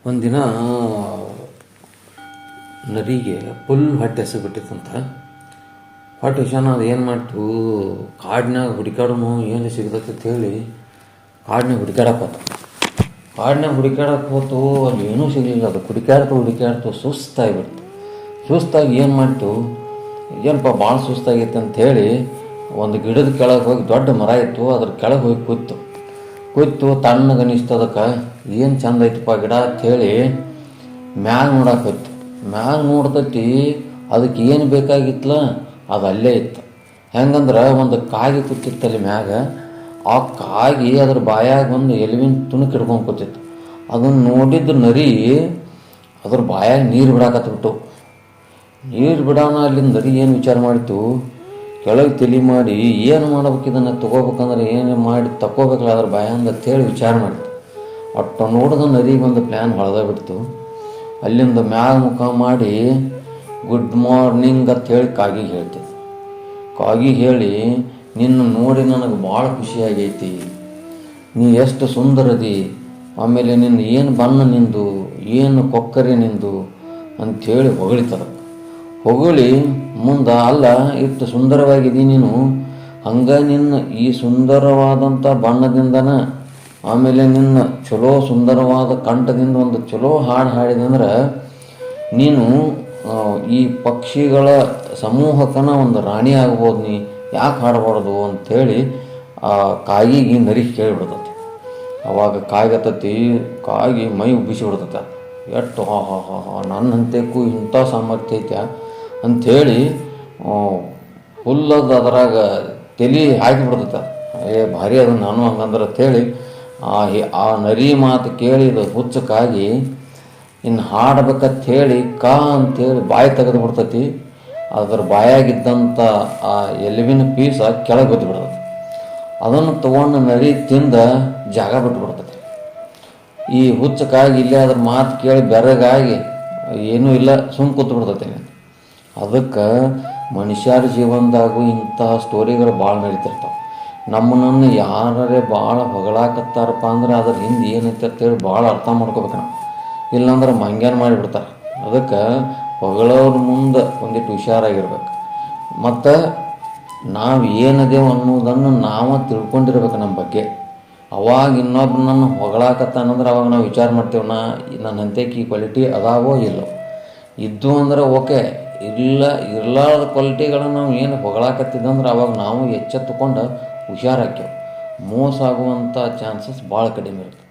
ಒಂದಿನ ನರಿಗೆ ಫುಲ್ ಹೊಟ್ಟೆ ಹಸಿಬಿಟ್ಟಿತ್ತಂತ. ಹೊಟ್ಟೆ ಹಸ್ಯಾನ ಅದು ಏನು ಮಾಡ್ತು, ಕಾಡಿನಾಗ ಹುಡುಕಾಡೋನು ಏನು ಸಿಗ್ತೈತೆ ಅಂತ ಹೇಳಿ ಕಾಡಿನಾಗ ಹುಡುಕಾಡಕ್ಕೆ ಹೋತು. ಅಲ್ಲಿ ಏನೂ ಸಿಗಲಿಲ್ಲ. ಅದು ಹುಡುಕ್ಯಾಡ್ತು ಸುಸ್ತಾಗಿಬಿಡ್ತು. ಸುಸ್ತಾಗಿ ಏನು ಮಾಡ್ತು, ಏನಪ್ಪ ಭಾಳ ಸುಸ್ತಾಗೈತೆ ಅಂಥೇಳಿ ಒಂದು ಗಿಡದ ಕೆಳಗೆ ಹೋಗಿ, ದೊಡ್ಡ ಮರ ಇತ್ತು, ಅದ್ರ ಕೆಳಗೆ ಹೋಗಿ ಕೂತು ತಣ್ಣಗೆ ಅನಿಸ್ತದಕ್ಕೆ ಏನು ಚಂದ ಐತಪ್ಪ ಗಿಡ ಅಂಥೇಳಿ ಮ್ಯಾಗ ನೋಡಕ್ಕೆ ಹೋಯ್ತು. ಮ್ಯಾಗ ನೋಡ್ತೈತಿ, ಅದಕ್ಕೆ ಏನು ಬೇಕಾಗಿತ್ತಲ್ಲ ಅದು ಅಲ್ಲೇ ಇತ್ತು. ಹೆಂಗಂದ್ರೆ ಒಂದು ಕಾಗಿ ಕೂತಿತ್ತಲ್ಲಿ ಮ್ಯಾಗ. ಆ ಕಾಗಿ ಅದ್ರ ಬಾಯಾಗ ಒಂದು ಎಲುವಿನ ತುಣುಕು ಹಿಡ್ಕೊಂಡು ಕೂತಿತ್ತು. ಅದನ್ನು ನೋಡಿದ್ದು ನರಿ ಅದ್ರ ಬಾಯಾಗ ನೀರು ಬಿಡಾಕತ್ಬಿಟ್ಟು. ನೀರು ಬಿಡೋಣ ಅಲ್ಲಿಂದ ನರಿ ಏನು ವಿಚಾರ ಮಾಡಿತು, ಕೆಳಗೆ ತಲೆ ಮಾಡಿ ಏನು ಮಾಡ್ಬೇಕು, ಇದನ್ನು ತೊಗೋಬೇಕಂದ್ರೆ ಏನು ಮಾಡಿ ತಗೋಬೇಕಲ್ಲ ಅದ್ರ ಬಾಯಿಂದ ಅಂತೇಳಿ ವಿಚಾರ ಮಾಡಿತು. ಒಟ್ಟು ನೋಡಿದ ನರಿಗೆ ಒಂದು ಪ್ಲ್ಯಾನ್ ಹೊಳೆದೋಗ್ಬಿಡ್ತು. ಅಲ್ಲಿಂದ ಮ್ಯಾಗ ಮುಖ ಮಾಡಿ ಗುಡ್ ಮಾರ್ನಿಂಗ್ ಅಂತ ಹೇಳಿ ಕಾಗಿಗೆ ಹೇಳ್ತಿದ್ದೆ. ಕಾಗಿಗೆ ಹೇಳಿ, ನಿನ್ನ ನೋಡಿ ನನಗೆ ಭಾಳ ಖುಷಿಯಾಗೈತಿ, ನೀ ಎಷ್ಟು ಸುಂದರದಿ, ಆಮೇಲೆ ನಿನ್ನ ಏನು ಬಣ್ಣ ನಿಂದು, ಏನು ಕೊಕ್ಕರೆ ನಿಂದು ಅಂಥೇಳಿ ಹೊಗಳಿ ಮುಂದೆ, ಅಲ್ಲ ಇಷ್ಟು ಸುಂದರವಾಗಿದ್ದಿ ನೀನು, ಹಂಗೆ ನಿನ್ನ ಈ ಸುಂದರವಾದಂಥ ಬಣ್ಣದಿಂದನ, ಆಮೇಲೆ ನಿನ್ನ ಚಲೋ ಸುಂದರವಾದ ಕಂಠದಿಂದ ಒಂದು ಚಲೋ ಹಾಡು ಹಾಡಿದಂದ್ರೆ ನೀನು ಈ ಪಕ್ಷಿಗಳ ಸಮೂಹಕ್ಕನ ಒಂದು ರಾಣಿ ಆಗ್ಬೋದು, ನೀ ಯಾಕೆ ಹಾಡಬಾರ್ದು ಅಂಥೇಳಿ ಆ ಕಾಗಿಗೆ ನರಿ ಕೇಳಿಬಿಡ್ತತಿ. ಅವಾಗ ಕಾಗಿ ಮೈ ಉಬ್ಬಿಸಿಬಿಡ್ತತೆ. ಎಷ್ಟು ನನ್ನಂತೆಗೂ ಇಂಥ ಸಾಮರ್ಥ್ಯ ಐತೆ ಅಂಥೇಳಿ ಫುಲ್ಲದು ಅದರಾಗ ತಲೆ ಹಾಕಿಬಿಡ್ತತೆ. ಭಾರಿ ಅದು, ನಾನು ಹಂಗಂದ್ರೆ ಅಂಥೇಳಿ ಆ ನರಿ ಮಾತು ಕೇಳಿದ ಹುಚ್ಚಕ್ಕಾಗಿ ಇನ್ನು ಹಾಡ್ಬೇಕಂತ ಹೇಳಿ ಅಂಥೇಳಿ ಬಾಯಿ ತೆಗೆದು ಬಿಡ್ತತಿ. ಅದ್ರ ಬಾಯಾಗಿದ್ದಂಥ ಆ ಎಲುವಿನ ಪೀಸ ಕೆಳಗೆ ಬಿದ್ದು ಬಿಡ್ತತಿ. ಅದನ್ನು ತೊಗೊಂಡು ನರಿ ತಿಂದ ಜಾಗ ಬಿಟ್ಟುಬಿಡ್ತತಿ. ಈ ಹುಚ್ಚಕ್ಕಾಗಿ ಇಲ್ಲೇ ಅದ್ರ ಮಾತು ಕೇಳಿ ಬೆರಗಾಗಿ ಏನೂ ಇಲ್ಲ, ಕೂತು ಬಿಡ್ತತಿ. ಅದಕ್ಕೆ ಮನುಷ್ಯರ ಜೀವನದಾಗೂ ಇಂತಹ ಸ್ಟೋರಿಗಳು ಭಾಳ ನಡೀತಿರ್ತಾವೆ. ನಮ್ಮನ್ನು ಯಾರೇ ಭಾಳ ಹೊಗಳಾಕತ್ತಾರಪ್ಪ ಅಂದ್ರೆ ಅದ್ರ ಹಿಂದೆ ಏನೈತೆ ಅಂತೇಳಿ ಭಾಳ ಅರ್ಥ ಮಾಡ್ಕೋಬೇಕು ನಾವು. ಇಲ್ಲಾಂದ್ರೆ ಮಂಗ್ಯಾನ ಮಾಡಿಬಿಡ್ತಾರೆ. ಅದಕ್ಕೆ ಹೊಗಳವ್ರ ಮುಂದೆ ಒಂದಿಟ್ಟು ಹುಷಾರಾಗಿರ್ಬೇಕು. ಮತ್ತು ನಾವು ಏನದೇವು ಅನ್ನೋದನ್ನು ನಾವು ತಿಳ್ಕೊಂಡಿರ್ಬೇಕು ನಮ್ಮ ಬಗ್ಗೆ. ಅವಾಗ ಇನ್ನೊಬ್ಬನನ್ನು ಹೊಗಳಾಕತ್ತಾನಂದ್ರೆ ಅವಾಗ ನಾವು ವಿಚಾರ ಮಾಡ್ತೇವೆ, ನನ್ನ ಅಂತ್ಯಕ್ಕೆ ಈ ಕ್ವಾಲಿಟಿ ಅದಾವೋ ಇಲ್ಲೋ. ಇದ್ದು ಅಂದ್ರೆ ಓಕೆ, ಇರಲಾರದ ಕ್ವಾಲಿಟಿಗಳನ್ನು ನಾವು ಏನು ಹೊಗಳಾಕತ್ತಿದ್ದಂದ್ರೆ ಅವಾಗ ನಾವು ಎಚ್ಚೆತ್ತುಕೊಂಡು ಹುಷಾರಾಕ್ಯವು. ಮೋಸ ಆಗುವಂಥ ಚಾನ್ಸಸ್ ಭಾಳ ಕಡಿಮೆ ಇರುತ್ತೆ.